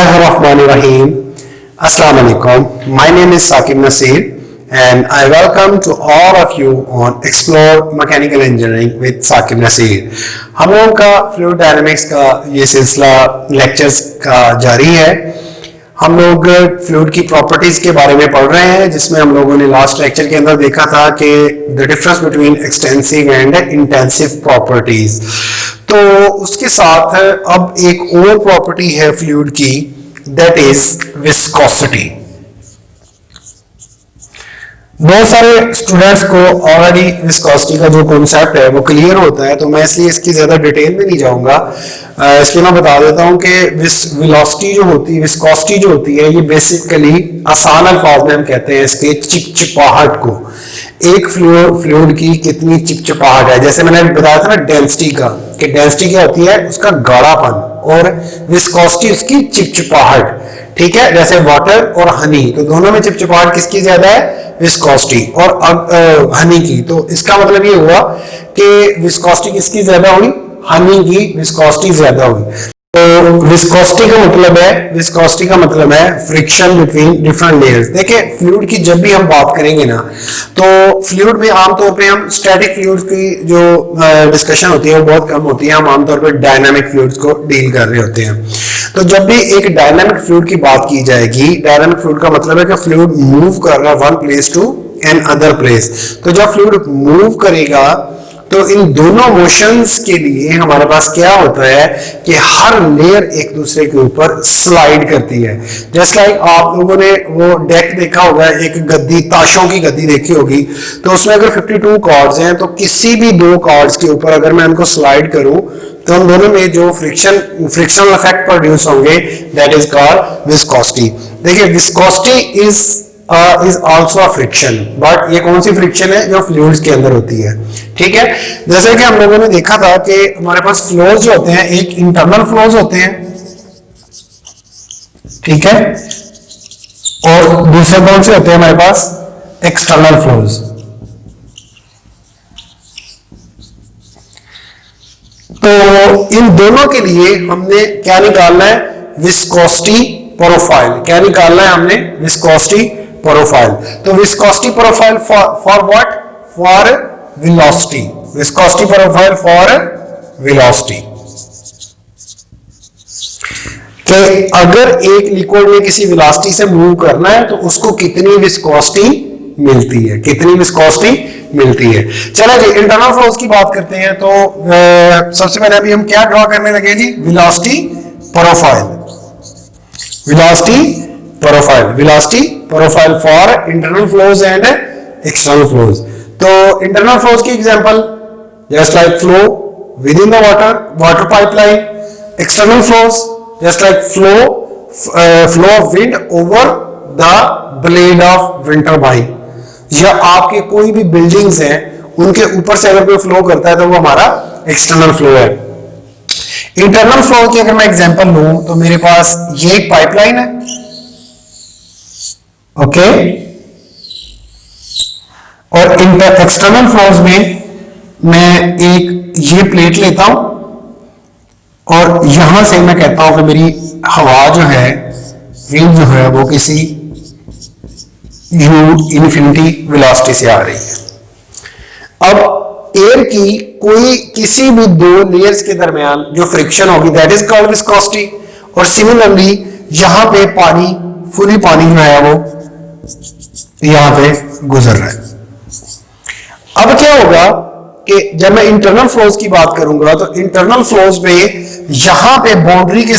Bismillahirrahmanirrahim. Assalamu alaikum. My name is Saqib Nasir and I welcome to all of you on Explore Mechanical Engineering with Saqib Nasir. हम लोगों का fluid dynamics का ये सिलसिला lectures का जारी है। हम लोग फ्लूइड की प्रॉपर्टीज के बारे में पढ़ रहे हैं, जिसमें हम लोगों ने लास्ट लेक्चर के अंदर देखा था कि the difference between extensive and intensive properties. तो उसके साथ अब एक और प्रॉपर्टी है फ्लूइड की, दैट इज विस्कोसिटी। बहुत सारे स्टूडेंट्स को ऑलरेडी विस्कोसिटी का जो कॉन्सेप्ट है वो क्लियर होता है, तो मैं इसलिए इसकी ज्यादा डिटेल में नहीं जाऊंगा। इसलिए मैं बता देता हूं कि वेलोसिटी जो होती है, विस्कोसिटी जो होती है, ये बेसिकली आसान अल्फाज में हम कहते हैं इसके चिपचिपाहट को। एक फ्लूइड की कितनी चिपचिपाहट है, जैसे मैंने बताया था ना डेंसिटी का, कि डेंसिटी क्या होती है, उसका गाढ़ापन, और विस्कोसिटी उसकी चिपचिपाहट। ठीक है, जैसे वाटर और हनी, तो दोनों में चिपचिपाहट किसकी ज्यादा है, विस्कोसिटी, और हनी की। तो इसका मतलब ये हुआ कि विस्कोसिटी किसकी ज्यादा हुई, हनी की विस्कोसिटी ज्यादा हुई। तो विस्कोसिटी का मतलब है फ्रिक्शन बिटवीन डिफरेंट लेयर्स। देखिए फ्लूइड की जब भी हम बात करेंगे ना, तो फ्लूइड में आमतौर पे हम स्टैटिक फ्लूइड्स की जो डिस्कशन होती है वो बहुत कम होती है। हम आमतौर पे डायनामिक फ्लूइड्स को डील कर रहे होते हैं। तो जब भी एक डायनामिक फ्लूइड की बात की जाएगी, डायनामिक फ्लूइड का मतलब है कि फ्लूइड मूव कर रहा है one place to another place. तो जब फ्लूइड मूव करेगा तो इन दोनों मोशंस के लिए हमारे पास क्या होता है कि हर लेयर एक दूसरे के ऊपर स्लाइड करती है। जैसे लाइक आप लोगों ने वो डेक देखा होगा, एक गद्दी, ताशों की गद्दी देखी होगी, तो उसमें अगर 52 कार्ड्स हैं तो किसी भी दो कार्ड्स के ऊपर अगर मैं उनको स्लाइड करूं तो उन दोनों में जो फ्रिक्शनल इफेक्ट प्रोड्यूस होंगे, दैट इज कॉल्ड विस्कोसिटी। देखिए viscosity is also a friction, but ये कौन सी फ्रिक्शन है, जो फ्लूइड्स के अंदर होती है। ठीक है, जैसे कि हम लोगों ने देखा था कि हमारे पास फ्लोज जो होते हैं, एक इंटरनल फ्लोज होते हैं, ठीक है, और दूसरे कौन से होते हैं हमारे पास, एक्सटर्नल फ्लोज। तो इन दोनों के लिए हमने क्या निकालना है, विस्कोसिटी प्रोफाइल। क्या निकालना है हमने, विस्कोसिटी प्रोफाइल। तो viscosity profile for what, for velocity. Viscosity profile for velocity, कि अगर एक लिक्विड में किसी वेलोसिटी से मूव करना है तो उसको कितनी विस्कोसिटी मिलती है, कितनी विस्कोसिटी मिलती है। चलो जी इंटरनल फ्लोज की बात करते हैं। तो सबसे पहले अभी हम क्या ड्रॉ करने लगे जी, velocity profile. Velocity profile for internal flows and external flows. तो इंटरनल फ्लोज की example just like flow within the water pipeline. External flows just like flow of wind over the blade of wind turbine, या आपके कोई भी buildings हैं उनके ऊपर से अगर कोई फ्लो करता है तो वो हमारा एक्सटर्नल फ्लो है। इंटरनल फ्लो की अगर मैं एग्जांपल लूं तो मेरे पास ये एक पाइपलाइन है, ओके, और एक्सटर्नल फ्लोज में मैं एक ये प्लेट लेता हूं और यहां से मैं कहता हूं कि मेरी हवा जो है, विंड जो है, वो किसी u इन्फिनिटी वेलोसिटी से आ रही है। अब एयर की कोई किसी भी दो लेयर्स के दरमियान जो फ्रिक्शन होगी, दैट इज कॉल्ड विस्कोसिटी। और सिमिलरली यहां पे पानी, फुली पानी जो है वो यहां पे गुजर रहा है। अब क्या होगा कि जब मैं इंटरनल फ्लोज की बात करूंगा तो इंटरनल फ्लोज में यहां पे बाउंड्री के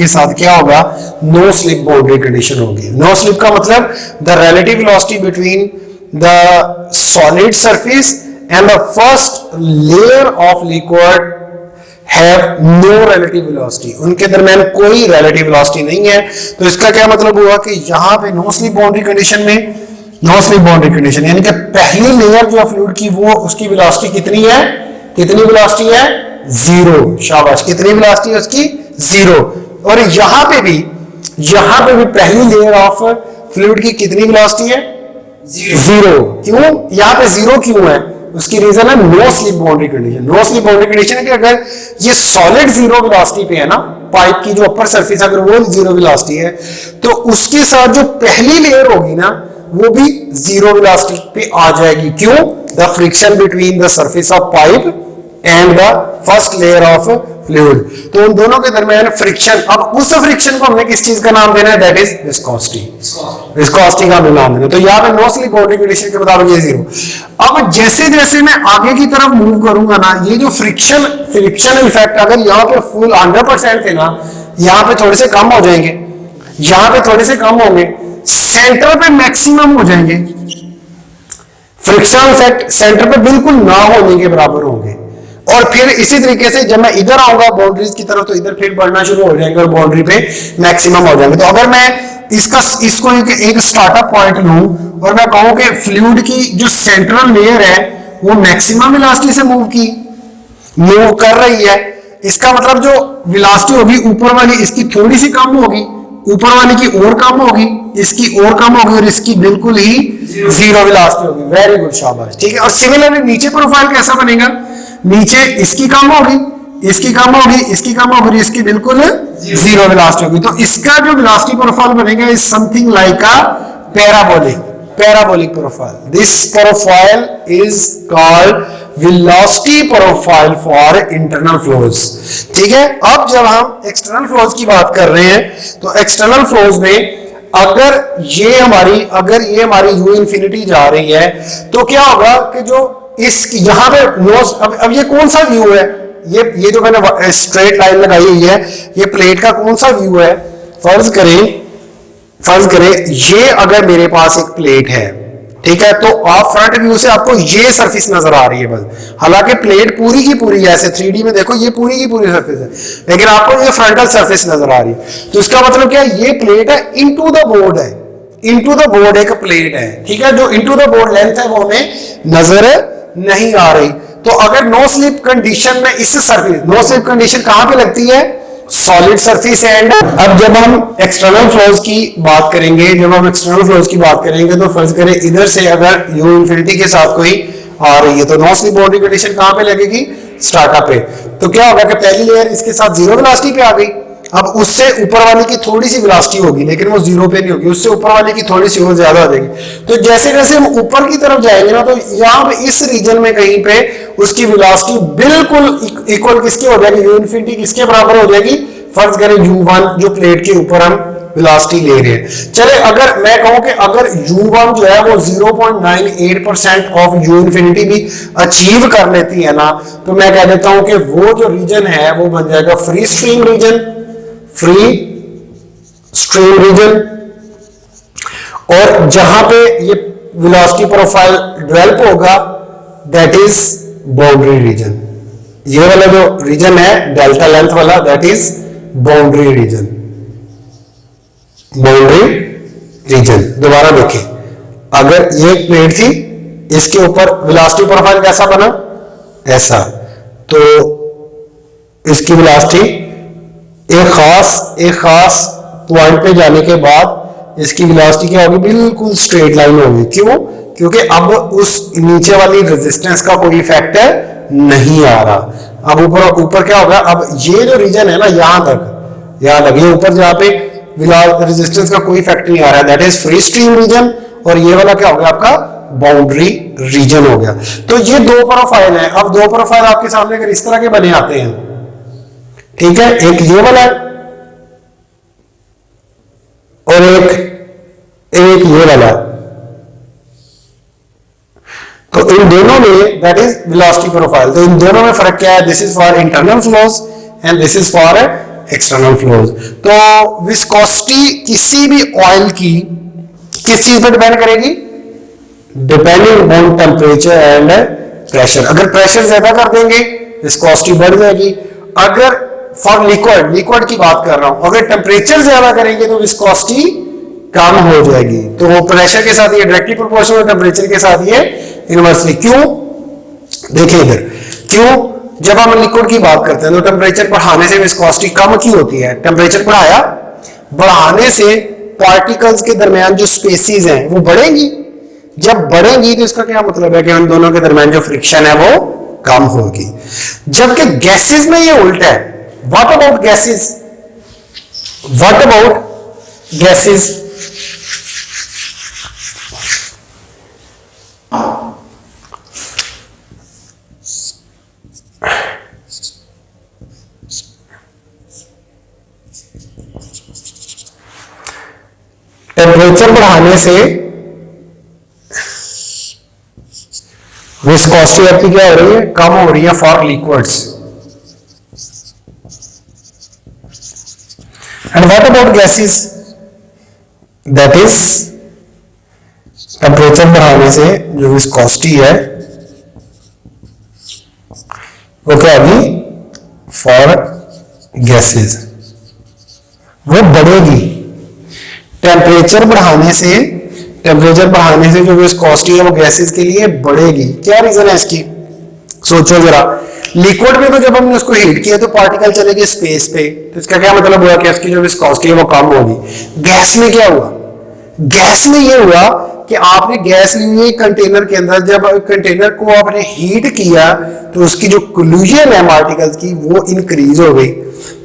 साथ क्या होगा, नो स्लिप बाउंड्री कंडीशन होगी। नो स्लिप का मतलब the relative velocity between the solid surface and the first layer of liquid have no relative velocity, उनके दरमियान कोई रिलेटिव वेलोसिटी नहीं है। तो इसका क्या मतलब हुआ कि यहां पे नो स्लिप बाउंड्री कंडीशन में, नो स्लिप बाउंड्री कंडीशन यानी कि पहली लेयर जो फ्लूइड की, वो उसकी वेलोसिटी कितनी है, कितनी वेलोसिटी है, जीरो। शाबाश, कितनी वेलोसिटी है उसकी, जीरो। और यहां पे भी पहली लेयर ऑफ फ्लूइड की कितनी वेलोसिटी है, जीरो। क्यों यहां पे जीरो क्यों है, उसकी रीजन है no slip boundary condition. No slip boundary condition है कि अगर ये सॉलिड जीरो वेलोसिटी पे है ना, पाइप की जो अपर सरफेस अगर वो जीरो वेलोसिटी है तो उसके साथ जो पहली लेयर होगी ना वो भी जीरो वेलोसिटी पे आ जाएगी। क्यों? The friction between the surface of pipe and the first layer of fluid. तो उन दोनों के दरमियान फ्रिक्शन, अब उस फ्रिक्शन को हमने किस चीज का नाम देना है? That is viscosity. विस्कोसिटी का नाम देना। तो यहाँ पे नो स्लिप बाउंड्री कंडीशन के मुताबिक ये जीरो। अब जैसे जैसे मैं आगे की तरफ मूव करूंगा ना, ये जो फ्रिक्शन इफेक्ट अगर यहाँ पे फुल 100% थे ना, यहाँ पे थोड़े से कम हो जाएंगे, यहाँ पे थोड़े से कम होंगे, सेंटर पे मैक्सिमम हो जाएंगे। फ्रिक्शन इफेक्ट सेंटर पे बिल्कुल ना होने के बराबर होंगे। और फिर इसी तरीके से जब मैं इधर आऊंगा बाउंड्रीज की तरफ तो इधर फिर बढ़ना शुरू हो जाएंगे और बाउंड्री पे मैक्सिमम हो जाएंगे। तो अगर मैं इसको एक स्टार्टअप पॉइंट लूं और मैं कहूं कि फ्लूइड की जो सेंट्रल लेयर है वो मैक्सिमम वेलोसिटी से मूव कर रही है, इसका मतलब जो वेलोसिटी होगी ऊपर वाली इसकी थोड़ी सी कम होगी, ऊपर वाली की और कम होगी, इसकी और कम होगी और इसकी बिल्कुल ही जीरो वेलोसिटी होगी। वेरी गुड, शाबाश, ठीक है। और सिमिलरली नीचे प्रोफाइल कैसा बनेगा? नीचे इसकी कम होगी, इसकी कम होगी, इसकी कम होगी, इसकी बिल्कुल जीरो वेलोसिटी होगी। तो इसका जो वेलोसिटी प्रोफाइल बनेगा is something like a parabolic profile. This profile is called velocity profile for internal flows. ठीक है। अब जब हम एक्सटर्नल फ्लोज की बात कर रहे हैं तो एक्सटर्नल फ्लोज में अगर ये हमारी यू इंफिनिटी जा रही है तो क्या होगा कि जो इस यहां पे नोज, अब ये कौन सा व्यू है? ये जो मैंने स्ट्रेट लाइन लगाई हुई है ये प्लेट का कौन सा व्यू है? फर्ज करें ये अगर मेरे पास एक प्लेट है, ठीक है, तो आप फ्रंट व्यू से आपको ये सरफेस नजर आ रही है बस। हालांकि प्लेट पूरी की पूरी है, ऐसे 3D में देखो ये पूरी की पूरी सरफेस है, लेकिन आपको ये फ्रंटल सरफेस नजर आ रही है। तो इसका मतलब क्या है? ये प्लेट है, इनटू द बोर्ड है, इनटू द बोर्ड एक प्लेट है, ठीक है। जो इनटू द बोर्ड लेंथ है वो हमें नजर नहीं आ रही। तो अगर नो स्लिप कंडीशन में इस सरफेस, नो स्लिप कंडीशन कहां पे लगती है? Solid surface and. अब जब हम एक्सटर्नल फ्लोज की बात करेंगे तो फर्ज करें इधर से अगर यू इंफिनिटी के साथ कोई आ रही है तो नो स्लिप बाउंड्री कंडीशन कहां पे लगेगी? स्टार्टअप पे। तो क्या होगा कि पहली लेयर इसके साथ जीरो वेलोसिटी पे आ गई, अब उससे ऊपर वाले की थोड़ी सी वेलोसिटी होगी लेकिन वो जीरो पे नहीं होगी, उससे ऊपर वाले की थोड़ी सी और ज्यादा हो जाएगी। तो जैसे जैसे हम ऊपर की तरफ जाएंगे ना तो यहाँ पे इस रीजन में कहीं पे उसकी वेलोसिटी बिल्कुल इक्वल किसकी हो जाएगी? यू इंफिनिटी किसके बराबर हो जाएगी? फर्ज करें u1 जो प्लेट के ऊपर हम वेलोसिटी ले रहे हैं। चले अगर मैं कहूं कि अगर u1 जो है वो 0.98% ऑफ यू इंफिनिटी भी अचीव कर लेती है ना, तो मैं कह देता हूं कि वो जो रीजन है वो बन जाएगा फ्री स्ट्रीम रीजन। और जहां पे ये वेलोसिटी प्रोफाइल डेवलप होगा दैट इज बाउंड्री रीजन। ये वाला जो रीजन है डेल्टा लेंथ वाला दैट इज बाउंड्री रीजन। दोबारा देखें, अगर ये प्लेट थी इसके ऊपर वेलोसिटी प्रोफाइल कैसा बना? ऐसा। तो इसकी वेलोसिटी एक खास पॉइंट पे जाने के बाद इसकी वेलोसिटी क्या होगी? बिल्कुल स्ट्रेट लाइन होगी। क्यों? क्योंकि अब उस नीचे वाली रेजिस्टेंस का कोई इफेक्ट नहीं आ रहा। अब ऊपर क्या होगा? अब ये जो रीजन है ना यहां तक ये ऊपर जहां पे रेजिस्टेंस का कोई इफेक्ट नहीं आ रहा है that is free stream region, और ये वाला क्या हो गया आपका? बाउंड्री रीजन हो गया। तो ये दो प्रोफाइल है। अब दो प्रोफाइल आपके सामने अगर इस तरह के बने आते हैं, ठीक है, एक ये वाला और एक ये वाला, तो इन दोनों में दैट इज वेलोसिटी प्रोफाइल। तो इन दोनों में फर्क क्या है? This is for internal flows and this is for external flows. तो विस्कोसिटी किसी भी ऑयल की किस चीज पर डिपेंड करेगी? Depending on temperature and pressure. अगर प्रेशर ज्यादा कर देंगे विस्कोसिटी बढ़ जाएगी। अगर फॉर लिक्विड की बात कर रहा हूं, अगर टेम्परेचर ज्यादा करेंगे तो विस्कोसिटी कम हो जाएगी। तो प्रेशर के साथ ये डायरेक्टली प्रोपोर्शनल, टेम्परेचर के साथ ये इनवर्सली। क्यों? देखिए इधर क्यों, जब हम लिक्विड की बात करते हैं तो टेम्परेचर बढ़ाने से विस्कोसिटी कम क्यों होती है? टेम्परेचर बढ़ाने से पार्टिकल्स के दरमियान जो स्पेसीज हैं वो बढ़ेंगी। जब बढ़ेंगी तो इसका क्या मतलब है कि उन दोनों के दरमियान जो फ्रिक्शन है वो कम होगी। जबकि गैसेस में ये उल्टा है। What about gases? What about gases? Temperature बढ़ाने से विस्कोसिटी आपकी क्या हो रही है? कम हो रही है for liquids. And what about gases? That is temperature बढ़ाने से जो विस्कोसिटी है वो क्या होगी? फॉर गैसेस वो बढ़ेगी। टेम्परेचर बढ़ाने से जो विस्कोसिटी है वो गैसेस के लिए बढ़ेगी। क्या रीजन है इसकी? सोचो जरा। लिक्विड में तो जब हमने उसको हीट किया तो पार्टिकल चले गए स्पेस पे, तो इसका क्या मतलब हुआ कि इसकी जो विस्कोसिटी है वो कम होगी। गैस में क्या हुआ? गैस में ये हुआ कि आपने गैस ली हुई कंटेनर के अंदर, जब कंटेनर को आपने हीट किया तो उसकी जो कोलिजन है पार्टिकल्स की वो इंक्रीज हो गई।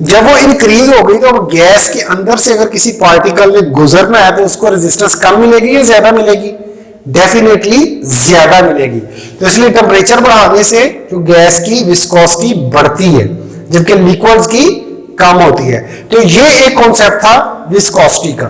जब वो इंक्रीज हो गई तो गैस के अंदर से अगर किसी पार्टिकल ने गुजरना है तो उसको रेजिस्टेंस कम मिलेगी या ज्यादा मिलेगी? डेफिनेटली ज्यादा मिलेगी। तो इसलिए टेम्परेचर बढ़ाने से जो गैस की विस्कोसिटी बढ़ती है जबकि लिक्विड्स की कम होती है। तो ये एक कॉन्सेप्ट था विस्कोसिटी का।